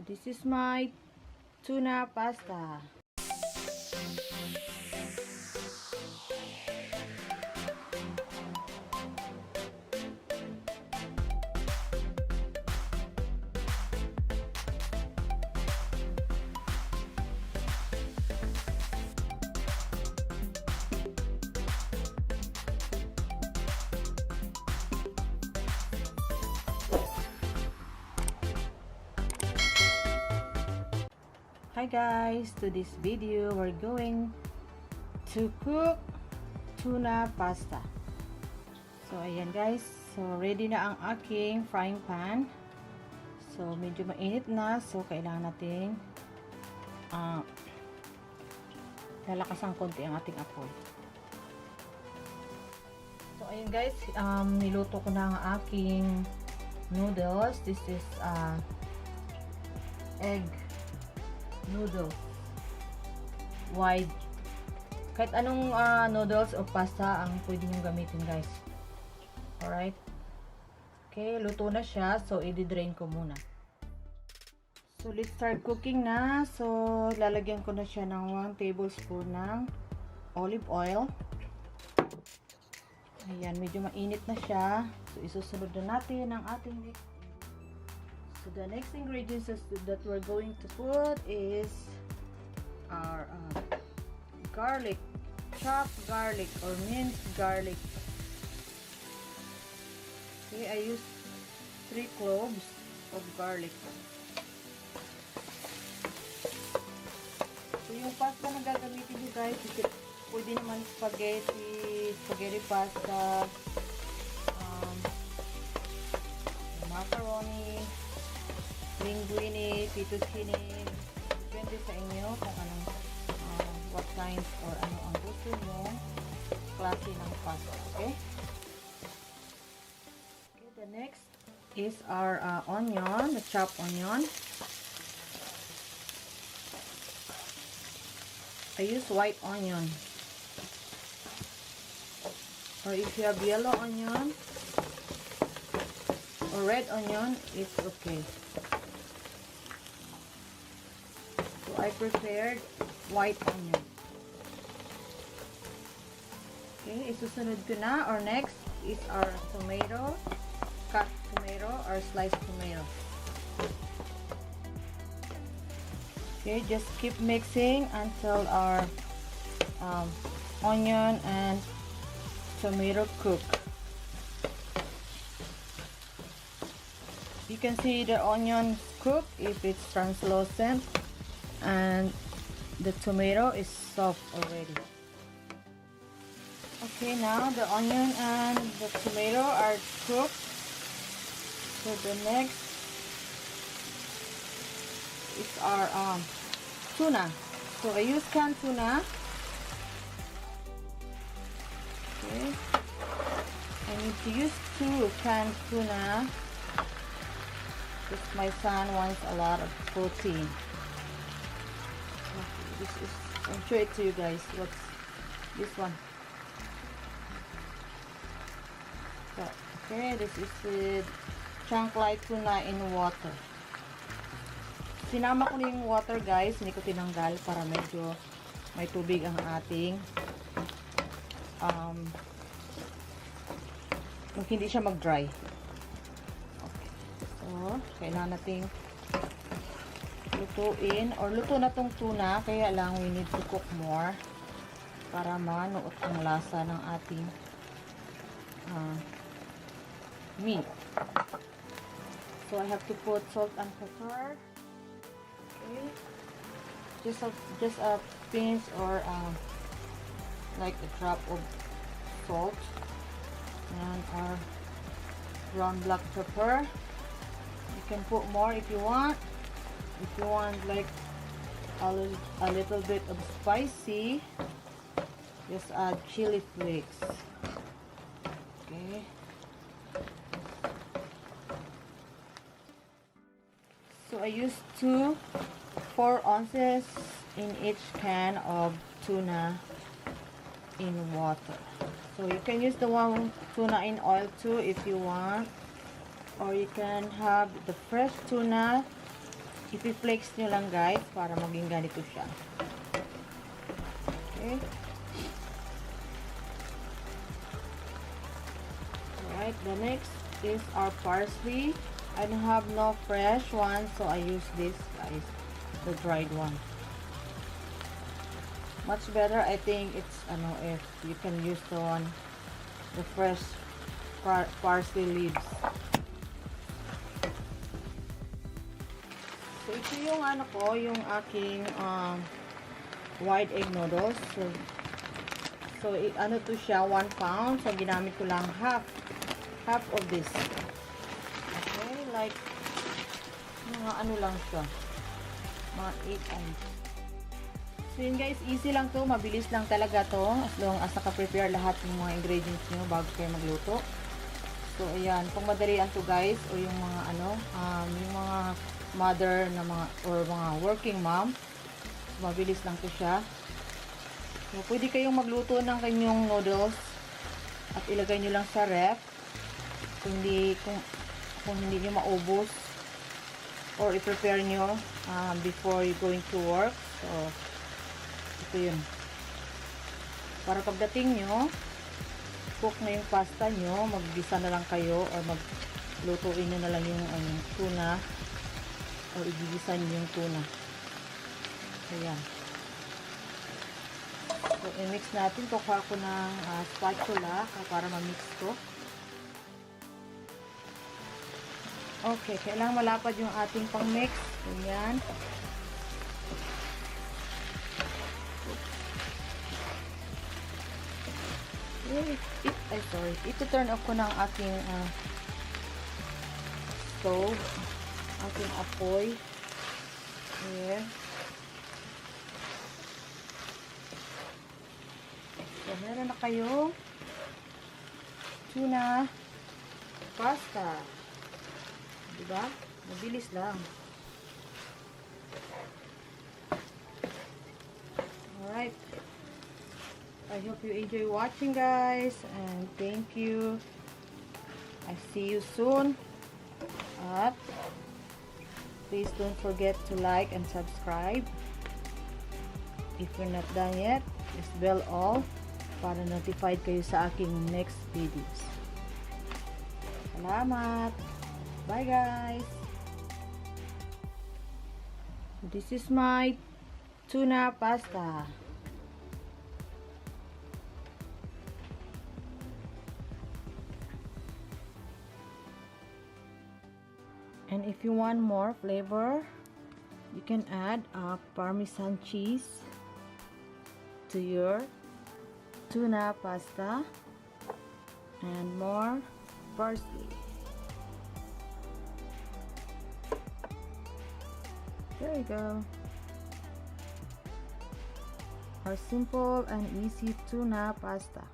This is my tuna pasta. Hi guys, to this video we're going to cook tuna pasta. So ayan guys, so ready na ang aking frying pan. So medyo mainit na, so kailangan nating lalakasan konti ang ating apoy. So ayan guys, niluto ko na ang aking noodles. This is egg noodles, wide, kahit anong noodles o pasta ang pwede nyo gamitin guys. Alright, okay, luto na siya, so i-drain ko muna. So let's start cooking na. So lalagyan ko na siya ng 1 tablespoon ng olive oil. Ayan, medyo mainit na siya, so isusunod na natin ang ating. So the next ingredients that we're going to put is our garlic, chopped garlic or minced garlic. Okay, I used 3 cloves of garlic. So yung pasta na gagamitin nyo guys, pwede naman spaghetti pasta, macaroni, linguine, fettuccine, depende sa inyo kung anong what kinds or ano ang gusto nyo klase ng pasta. Okay, the next is our onion, the chopped onion. I use white onion, or if you have yellow onion or red onion, it's okay. I prepared white onion. Okay, isusunod ko na. Or next is our tomato, cut tomato or sliced tomato. Okay, just keep mixing until our onion and tomato cook. You can see the onion cook if it's translucent and the tomato is soft already. Okay, now the onion and the tomato are cooked. So the next is our tuna. So I use canned tuna. Okay, I need to use 2 canned tuna because my son wants a lot of protein. This is, I'll show it to you guys. What's this one? So, okay, this is the chunk light tuna in water. Sinama ko na yung water guys, hindi ko tinanggal para medyo may tubig ang ating hindi siya mag-dry. Okay, so kailangan nating lutuin, or luto na tong tuna, kaya lang we need to cook more para manuot ang lasa ng ating meat. So I have to put salt and pepper. Okay, just a pinch or like a drop of salt, and our ground black pepper. You can put more if you want. If you want like a little bit of spicy, just add chili flakes. Okay. So I used 4 ounces in each can of tuna in water. So you can use the one tuna in oil too if you want, or you can have the fresh tuna ipi-flakes nyo lang guys para maging ganito siya. Okay. Alright, the next is our parsley. I don't have no fresh one, so I use this guys, the dried one. Much better, I think it's if you can use the fresh parsley leaves. So ito yung yung aking white egg noodles. So to siya, 1 pound. So ginamit ko lang half of this. Okay, like mga lang siya, mga 8 ounce. So yun guys, easy lang to, mabilis lang talaga to, as long as naka-prepare lahat ng mga ingredients nyo bago kayo magluto. So ayan, kung madalian to guys, o yung mga yung mga mother na mga working mom, mabilis lang to siya. So pwede kayong magluto ng kanyang noodles at ilagay nyo lang sa ref kung hindi nyo maubos, or i-prepare nyo before you going to work. So ito yun, para pagdating nyo cook na yung pasta nyo, maggisa na lang kayo or maglutuin nyo na lang yung tuna, or igigisa nyo yung tuna. Ayan. So i-mix natin. Kukuha ko ng spatula para ma-mix ko. Okay, kailangan malapad yung ating pang-mix. Ayan. Ito turn off ko ng aking stove, aking apoy. Ayan. So, meron na kayo tuna pasta. Diba? Mabilis lang. Alright. I hope you enjoy watching guys, and thank you. I see you soon. At please don't forget to like and subscribe. If you're not done yet, just bell all para notified kayo sa aking next videos. Salamat! Bye guys! This is my tuna pasta. And if you want more flavor, you can add Parmesan cheese to your tuna pasta and more parsley. There you go. Our simple and easy tuna pasta.